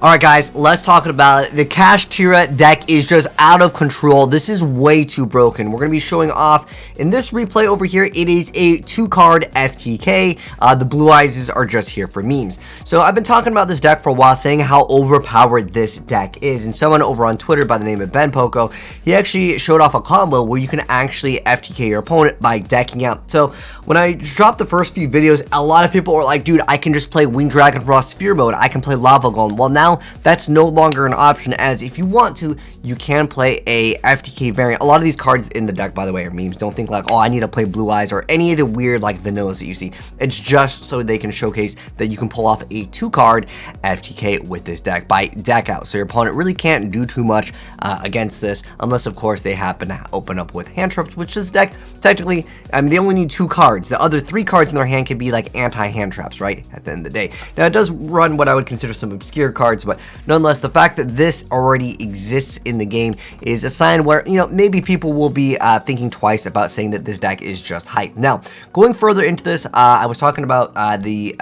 Alright guys, let's talk about it. The Kashtira deck is just out of control. This is way too broken. We're going to be showing off in this replay over here. It is a 2-card FTK. The blue eyes are just here for memes. So I've been talking about this deck for a while, saying how overpowered this deck is. And someone over on Twitter by the name of Ben Poco, he actually showed off a combo where you can actually FTK your opponent by decking out. So when I dropped the first few videos, a lot of people were like, dude, I can just play Winged Dragon Raw Sphere mode. I can play Lava Golem. Well, now that's no longer an option, as if you want to, you can play a FTK variant. A lot of these cards in the deck, by the way, are memes. Don't think like, oh, I need to play Blue Eyes or any of the weird like vanillas that you see. It's just so they can showcase that you can pull off a 2-card FTK with this deck by deck out. So your opponent really can't do too much against this, unless of course they happen to open up with hand traps, which this deck technically, they only need 2 cards. The other 3 cards in their hand can be like anti-hand traps, right? At the end of the day. Now it does run what I would consider some obscure cards, but nonetheless, the fact that this already exists in the game is a sign where, you know, maybe people will be thinking twice about saying that this deck is just hype. Now, going further into this, I was talking about the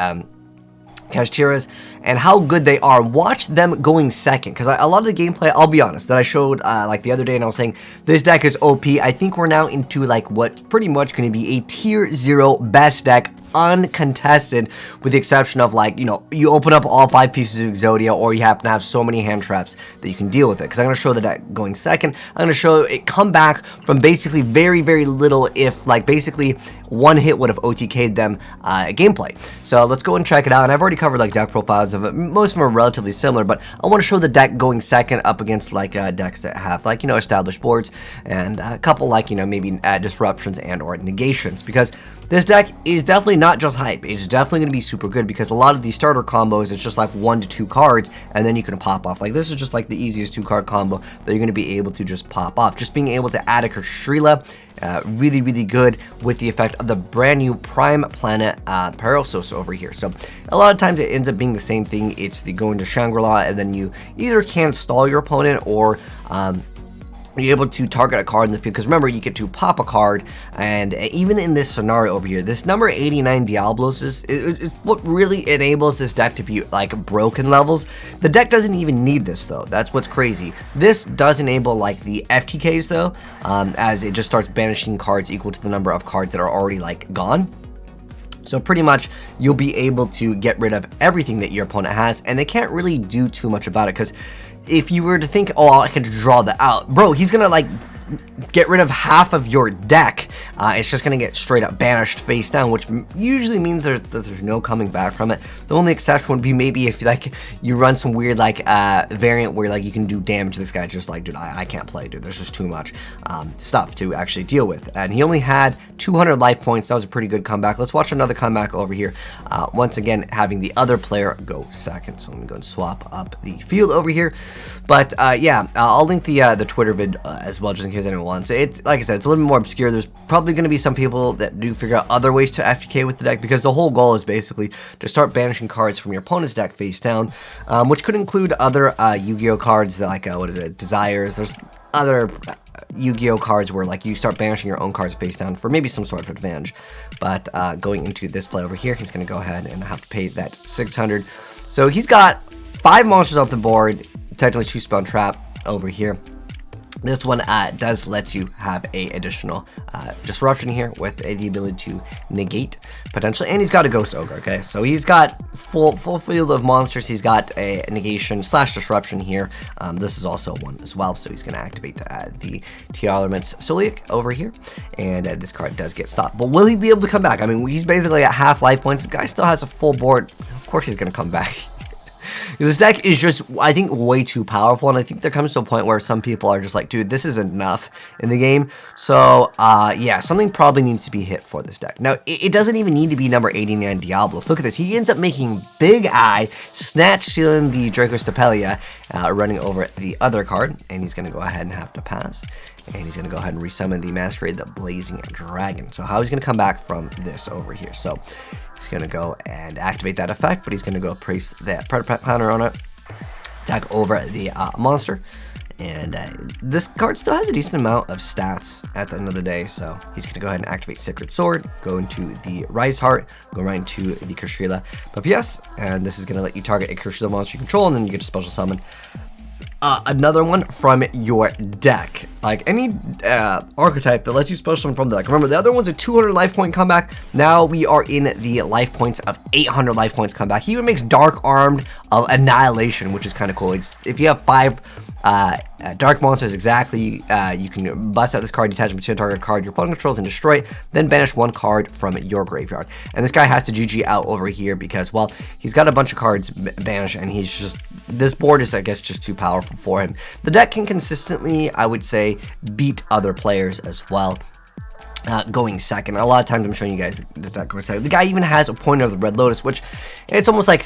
Kashtiras and how good they are. Watch them going second, because a lot of the gameplay, I'll be honest, that I showed like the other day, and I was saying this deck is OP. I think we're now into like what pretty much going to be a tier 0 best deck, uncontested, with the exception of like, you know, you open up all 5 pieces of Exodia, or you happen to have so many hand traps that you can deal with it. Because I'm going to show the deck going second. I'm going to show it come back from basically very, very little, if like basically one hit would have OTK'd them gameplay. So let's go and check it out. And I've already covered like deck profiles of it. Most of them are relatively similar, but I want to show the deck going second up against like decks that have like, you know, established boards, and a couple like, you know, maybe disruptions and or negations, because this deck is definitely not just hype. It's definitely going to be super good, because a lot of these starter combos, it's just like 1 to 2 cards, and then you can pop off. Like this is just like the easiest 2-card combo that you're going to be able to just pop off. Just being able to add a Kashtira, really, really good with the effect of the brand new Prime Planet Parasos over here. So a lot of times it ends up being the same thing. It's the going to Shangri-La, and then you either can stall your opponent, or you're able to target a card in the field, because remember, you get to pop a card. And even in this scenario over here, this number 89 Diablos is what really enables this deck to be like broken levels. The deck doesn't even need this though. That's what's crazy. This does enable like the FTKs though, as it just starts banishing cards equal to the number of cards that are already like gone. So pretty much you'll be able to get rid of everything that your opponent has, and they can't really do too much about it, because if you were to think, oh, I can draw that out, bro, he's gonna like get rid of half of your deck. It's just gonna get straight up banished face down, which usually means there's no coming back from it. The only exception would be maybe if like you run some weird like variant where like you can do damage to this guy. Just like, dude, I can't play, dude, there's just too much stuff to actually deal with. And he only had 200 life points. That was a pretty good comeback. Let's watch another comeback over here, once again having the other player go second. So I'm gonna go and swap up the field over here. But yeah, I'll link the Twitter vid as well, just in case anyone wants. It's like I said, it's a little bit more obscure. There's probably going to be some people that do figure out other ways to FTK with the deck, because the whole goal is basically to start banishing cards from your opponent's deck face down, which could include other YuGiOh cards that like what is it, Desires. There's other YuGiOh cards where like you start banishing your own cards face down for maybe some sort of advantage. But going into this play over here, he's going to go ahead and have to pay that 600. So he's got 5 monsters off the board, technically 2 spell trap over here. This one does let you have a additional disruption here with the ability to negate potentially, and he's got a Ghost Ogre. Okay, so he's got full field of monsters. He's got a negation / disruption here. This is also one as well, so he's going to activate the Tearlaments Soliac over here, and this card does get stopped. But will he be able to come back? I mean, he's basically at half life points. The guy still has a full board. Of course, he's going to come back. This deck is just, I think, way too powerful, and I think there comes to a point where some people are just like, dude, this is enough in the game. So, yeah, something probably needs to be hit for this deck. Now, it doesn't even need to be number 89 Diablos. Look at this. He ends up making Big Eye, snatch stealing the Dracostapelia, running over the other card, and he's going to go ahead and have to pass. And he's going to go ahead and resummon the Masquerade, the Blazing Dragon. So how he's going to come back from this over here. So he's going to go and activate that effect, but he's going to go place that Predator counter on it, attack over the monster, And this card still has a decent amount of stats at the end of the day, so he's going to go ahead and activate Sacred Sword, go into the Rise Heart, go right into the Kashtira P.S, and this is going to let you target a Kashtira monster you control, and then you get to special summon another one from your deck. Like any archetype that lets you special summon from the deck. Remember, the other one's a 200 life point comeback. Now we are in the life points of 800 life points comeback. He even makes Dark Armed of Annihilation, which is kind of cool. It's, if you have 5 dark monsters exactly, you can bust out this card, detach it to a target card your opponent controls and destroy it, then banish 1 card from your graveyard. And this guy has to GG out over here because, well, he's got a bunch of cards banished, and he's just, this board is, I guess, just too powerful for him. The deck can consistently, I would say, beat other players as well. Going second. A lot of times I'm showing you guys the deck going second. The guy even has a Pointer of the Red Lotus, which it's almost like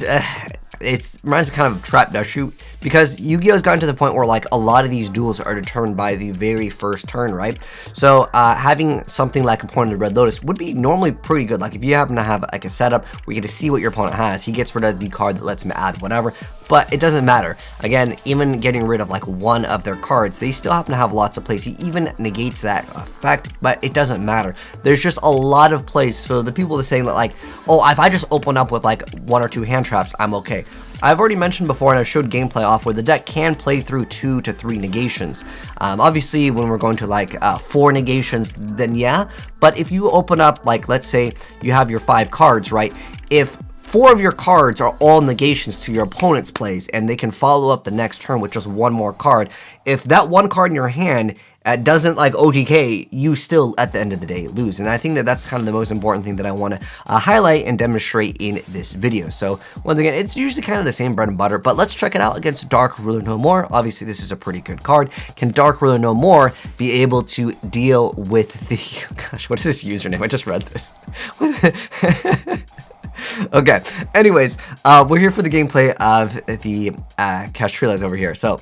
it reminds me kind of Trap Dash Shoot, because YuGiOh's gotten to the point where like a lot of these duels are determined by the very first turn, right? So having something like a Pointer of the Red Lotus would be normally pretty good. Like if you happen to have like a setup where you get to see what your opponent has, he gets rid of the card that lets him add whatever. But it doesn't matter. Again, even getting rid of like one of their cards, they still happen to have lots of plays. He even negates that effect, but it doesn't matter. There's just a lot of plays. So the people that are saying that like, oh, if I just open up with like 1 or 2 hand traps, I'm okay. I've already mentioned before, and I've showed gameplay off where the deck can play through 2 to 3 negations. Obviously, when we're going to like 4 negations, then yeah. But if you open up, like, let's say you have your 5 cards, right? If 4 of your cards are all negations to your opponent's plays, and they can follow up the next turn with just 1 more card. If that 1 card in your hand doesn't like OTK, you still at the end of the day lose. And I think that that's kind of the most important thing that I want to highlight and demonstrate in this video. So once again, it's usually kind of the same bread and butter, but let's check it out against Dark Ruler No More. Obviously, this is a pretty good card. Can Dark Ruler No More be able to deal with the, gosh, what is this username? I just read this. Okay, anyways, we're here for the gameplay of the Kashtira over here. So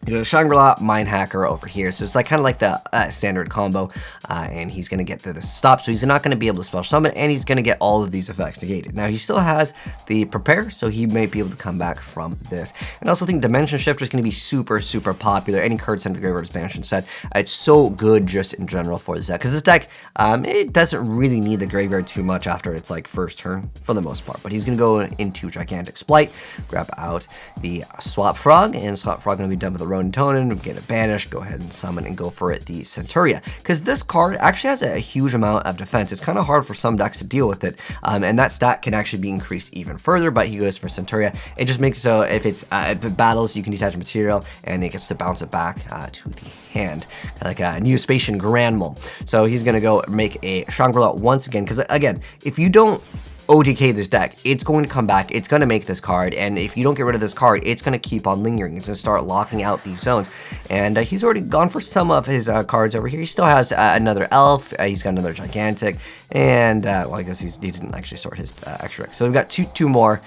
you go Shangri-La, Mind Hacker over here. So it's like kind of like the standard combo, and he's going to get the stop, so he's not going to be able to special summon, and he's going to get all of these effects negated. Now, he still has the Prepare, so he may be able to come back from this. And I also think Dimension Shifter is going to be super, super popular. Any card sent to the graveyard expansion set, it's so good just in general for this deck, because this deck, it doesn't really need the graveyard too much after its like first turn, for the most part. But he's going to go into Gigantic Splight, grab out the Swap Frog, and Swap Frog going to be done with the Tonin, get it banished, go ahead and summon and go for it the Centuria, because this card actually has a huge amount of defense. It's kind of hard for some decks to deal with it, and that stat can actually be increased even further, but he goes for Centuria. It just makes it so if it battles, you can detach material, and it gets to bounce it back to the hand, like a Neospatian Grand Mole. So he's going to go make a Shangri-La once again, because again, if you don't OTK this deck, it's going to come back, it's going to make this card, and if you don't get rid of this card, it's going to keep on lingering. It's going to start locking out these zones, and he's already gone for some of his cards over here. He still has another Elf, he's got another Gigantic, and, well, I guess he didn't actually sort his extra deck. So we've got two more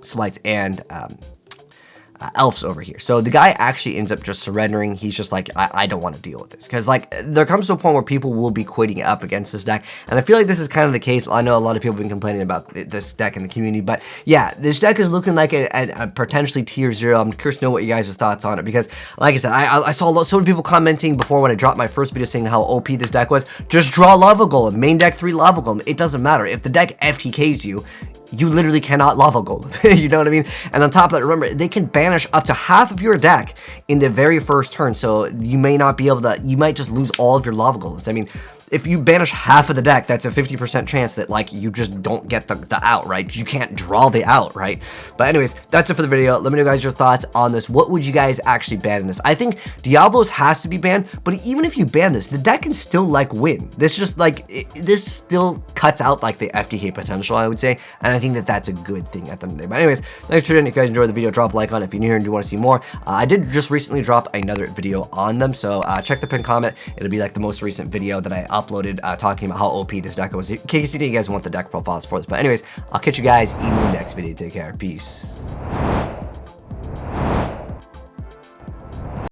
Slights and Elves over here. So the guy actually ends up just surrendering. He's just like, I don't want to deal with this, because like there comes to a point where people will be quitting up against this deck, and I feel like this is kind of the case. I know a lot of people have been complaining about this deck in the community, but yeah, this deck is looking like a potentially tier 0. I'm curious to know what you guys' thoughts on it, because like I said, I saw so many people commenting before when I dropped my first video saying how OP this deck was. Just draw Lava Golem, main deck 3 Lava Golem. It doesn't matter if the deck FTKs you. You literally cannot Lava Golem, you know what I mean? And on top of that, remember, they can banish up to half of your deck in the very first turn, so you may not be able to, you might just lose all of your Lava Golems. I mean, if you banish half of the deck, that's a 50% chance that, like, you just don't get the out, right? You can't draw the out, right? But anyways, that's it for the video. Let me know, guys, your thoughts on this. What would you guys actually ban in this? I think Diablos has to be banned, but even if you ban this, the deck can still, like, win. This just, like, this still cuts out, like, the FTK potential, I would say, and I think that that's a good thing at the end of the day. But anyways, thanks for tuning in. If you guys enjoyed the video, drop a like on it. If you're new here and you want to see more, I did just recently drop another video on them, so check the pinned comment. It'll be, like, the most recent video that I uploaded talking about how OP this deck was, in case you guys want the deck profiles for this. But anyways, I'll catch you guys in the next video. Take care. Peace.